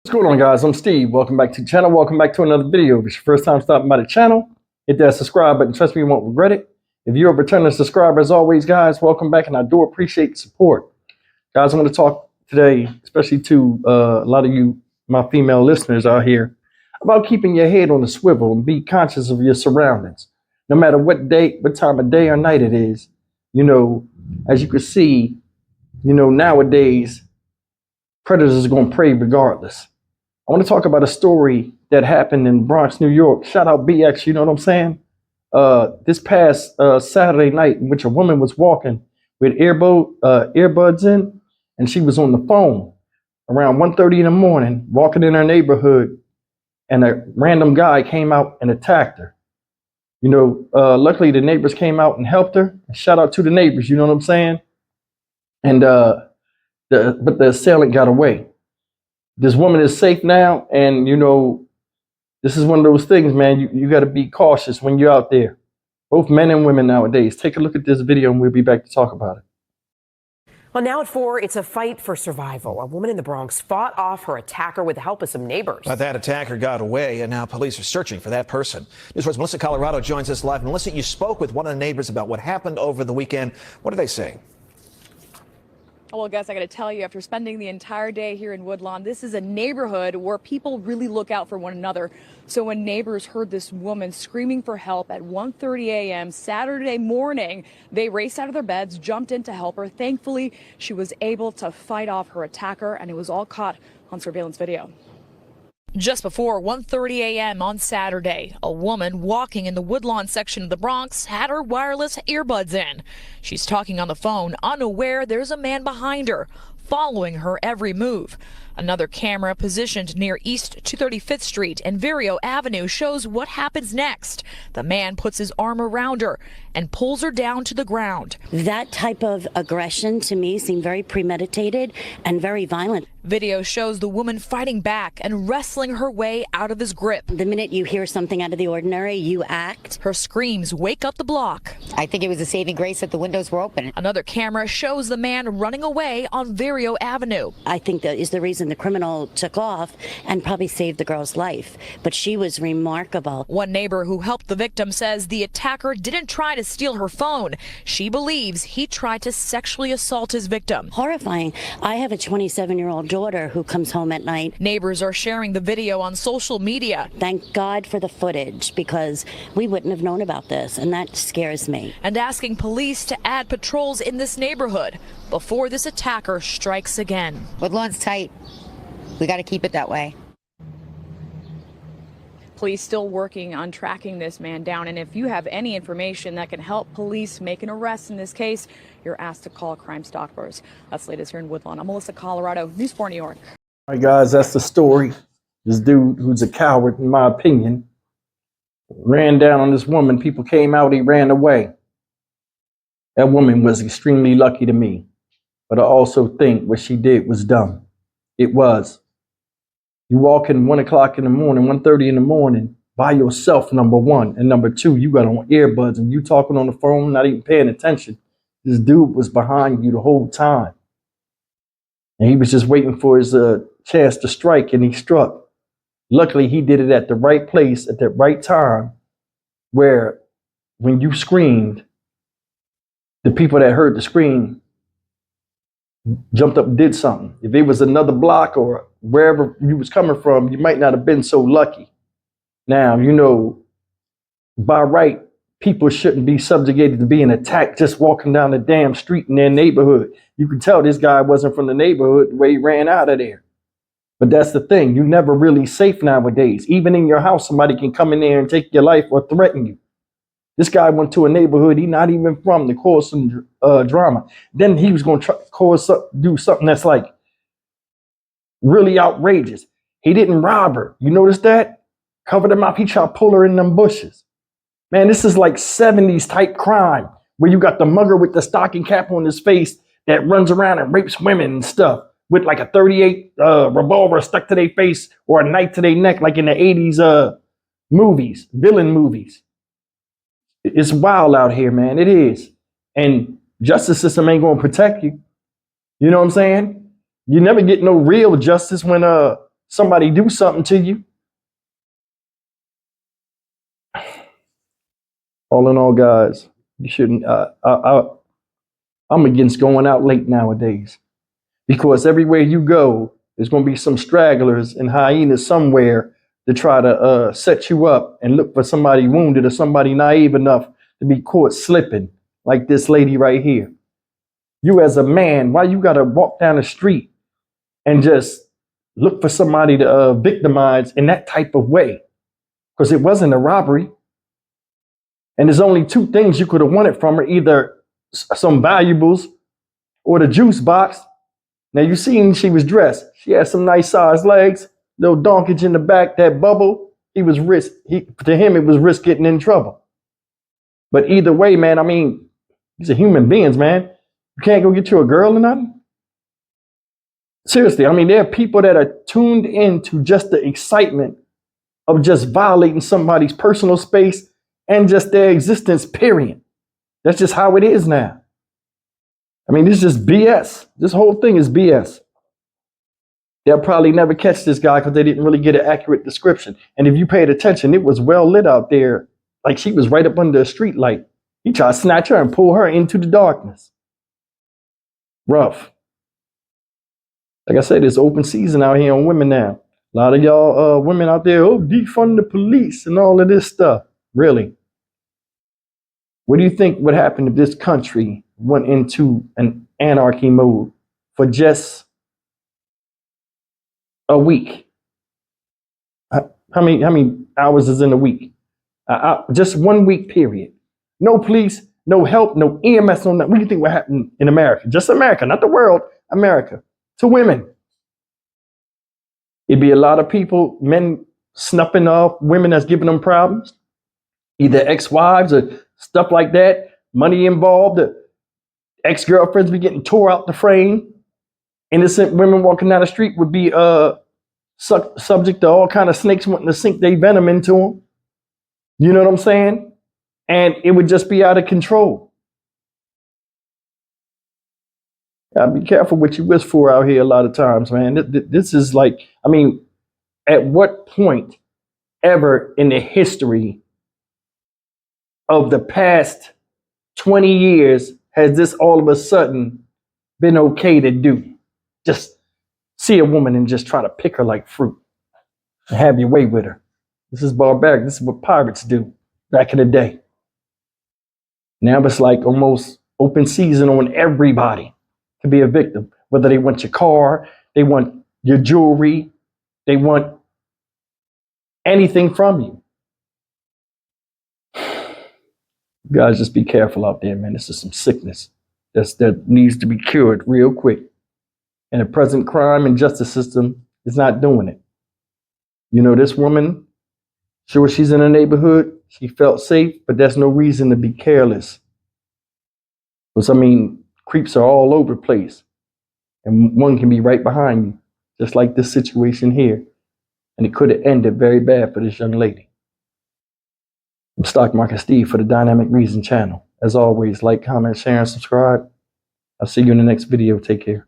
What's going on, guys? I'm Steve. Welcome back to the channel. Welcome back to another video. If it's your first time stopping by the channel, hit that subscribe button. Trust me, you won't regret it. If you're a returning subscriber, as always, guys, welcome back, and I do appreciate the support. Guys, I want to talk today, especially to a lot of you, my female listeners out here, about keeping your head on the swivel and be conscious of your surroundings. No matter what time of day or night it is, as you can see, nowadays, predators are going to prey regardless. I want to talk about a story that happened in Bronx, New York. Shout out BX, you know what I'm saying? This past Saturday night, in which a woman was walking with earbuds in, and she was on the phone around 1:30 in the morning, walking in her neighborhood, and a random guy came out and attacked her. Luckily the neighbors came out and helped her. Shout out to the neighbors, you know what I'm saying? And but the assailant got away. This woman is safe now, and this is one of those things, man. You got to be cautious when you're out there, both men and women nowadays. Take a look at this video, and we'll be back to talk about it. Well, now at 4, it's a fight for survival. A woman in the Bronx fought off her attacker with the help of some neighbors. But that attacker got away, and now police are searching for that person. News 4's Melissa Colorado joins us live. Melissa, you spoke with one of the neighbors about what happened over the weekend. What are they saying? Well, Gus, I got to tell you, after spending the entire day here in Woodlawn, this is a neighborhood where people really look out for one another. So when neighbors heard this woman screaming for help at 1:30 a.m. Saturday morning, they raced out of their beds, jumped in to help her. Thankfully, she was able to fight off her attacker, and it was all caught on surveillance video. Just before 1:30 a.m. on Saturday, a woman walking in the Woodlawn section of the Bronx had her wireless earbuds in. She's talking on the phone, unaware there's a man behind her, following her every move. Another camera positioned near East 235th Street and Vireo Avenue shows what happens next. The man puts his arm around her and pulls her down to the ground. That type of aggression to me seemed very premeditated and very violent. Video shows the woman fighting back and wrestling her way out of his grip. The minute you hear something out of the ordinary, you act. Her screams wake up the block. I think it was a saving grace that the windows were open. Another camera shows the man running away on Vireo Avenue. I think that is the reason the criminal took off and probably saved the girl's life. But she was remarkable. One neighbor who helped the victim says the attacker didn't try to steal her phone. She believes he tried to sexually assault his victim. Horrifying. I have a 27-year-old daughter who comes home at night. Neighbors are sharing the video on social media. Thank God for the footage, because we wouldn't have known about this, and that scares me. And asking police to add patrols in this neighborhood before this attacker strikes again. Woodlawn's tight. We got to keep it that way. Police still working on tracking this man down, and if you have any information that can help police make an arrest in this case, you're asked to call Crime Stoppers. That's the latest here in Woodlawn. I'm Melissa Colorado, News 4 New York. All right, guys, that's the story. This dude, who's a coward, in my opinion, ran down on this woman. People came out, he ran away. That woman was extremely lucky to me, but I also think what she did was dumb. It was. You walk in 1 o'clock in the morning, 1:30 in the morning, by yourself, number one. And number two, you got on earbuds and you talking on the phone, not even paying attention. This dude was behind you the whole time. And he was just waiting for his chance to strike, and he struck. Luckily, he did it at the right place at the right time, where when you screamed, the people that heard the scream jumped up and did something. If it was another block or wherever you was coming from, you might not have been so lucky. Now, by right, people shouldn't be subjugated to being attacked just walking down the damn street in their neighborhood. You can tell this guy wasn't from the neighborhood the way he ran out of there. But that's the thing. You're never really safe nowadays. Even in your house, somebody can come in there and take your life or threaten you. This guy went to a neighborhood he's not even from to cause some drama. Then he was going to do something that's like really outrageous. He didn't rob her. You notice that? Covered him up. He tried to pull her in them bushes. Man, this is like 70s type crime, where you got the mugger with the stocking cap on his face that runs around and rapes women and stuff with like a 38 revolver stuck to their face or a knife to their neck, like in the 80s movies, villain movies. It's wild out here, man. It is. And justice system ain't going to protect you. You know what I'm saying? You never get no real justice when somebody do something to you. All in all, guys, you shouldn't. I'm against going out late nowadays because everywhere you go, there's going to be some stragglers and hyenas somewhere to try to set you up and look for somebody wounded or somebody naive enough to be caught slipping, like this lady right here. You as a man, why you got to walk down the street and just look for somebody to victimize in that type of way? Because it wasn't a robbery. And there's only two things you could have wanted from her, either some valuables or the juice box. Now you seen she was dressed. She had some nice sized legs, little donkage in the back, that bubble. To him, it was risk getting in trouble. But either way, man, I mean, these are human beings, man. You can't go get you a girl or nothing. Seriously, I mean, there are people that are tuned into just the excitement of just violating somebody's personal space and just their existence, period. That's just how it is now. I mean, this is just BS. This whole thing is BS. They'll probably never catch this guy because they didn't really get an accurate description. And if you paid attention, it was well lit out there. Like she was right up under a street light. He tried to snatch her and pull her into the darkness. Rough. Like I said, it's open season out here on women now. A lot of y'all women out there, defund the police and all of this stuff. Really? What do you think would happen if this country went into an anarchy mode for just a week? How many hours is in a week? Just 1 week period. No police, no help, no EMS, no nothing. What do you think would happen in America? Just America, not the world, America. To women. It'd be a lot of people, men snuffing off women that's giving them problems. Either ex-wives or stuff like that. Money involved. Ex-girlfriends be getting tore out the frame. Innocent women walking down the street would be subject to all kind of snakes wanting to sink their venom into them. You know what I'm saying? And it would just be out of control. Gotta be careful what you wish for out here a lot of times, man. This is like, I mean, at what point ever in the history of the past 20 years has this all of a sudden been okay to do? Just see a woman and just try to pick her like fruit and have your way with her. This is barbaric. This is what pirates do back in the day. Now it's like almost open season on everybody to be a victim, whether they want your car, they want your jewelry, they want anything from you. You guys, just be careful out there, man. This is some sickness that needs to be cured real quick. And the present crime and justice system is not doing it. You know, this woman, sure, she's in a neighborhood, she felt safe, but that's no reason to be careless. Because, I mean, creeps are all over the place. And one can be right behind you, just like this situation here. And it could have ended very bad for this young lady. I'm Stock Market Steve for the Dynamic Reason channel. As always, like, comment, share, and subscribe. I'll see you in the next video. Take care.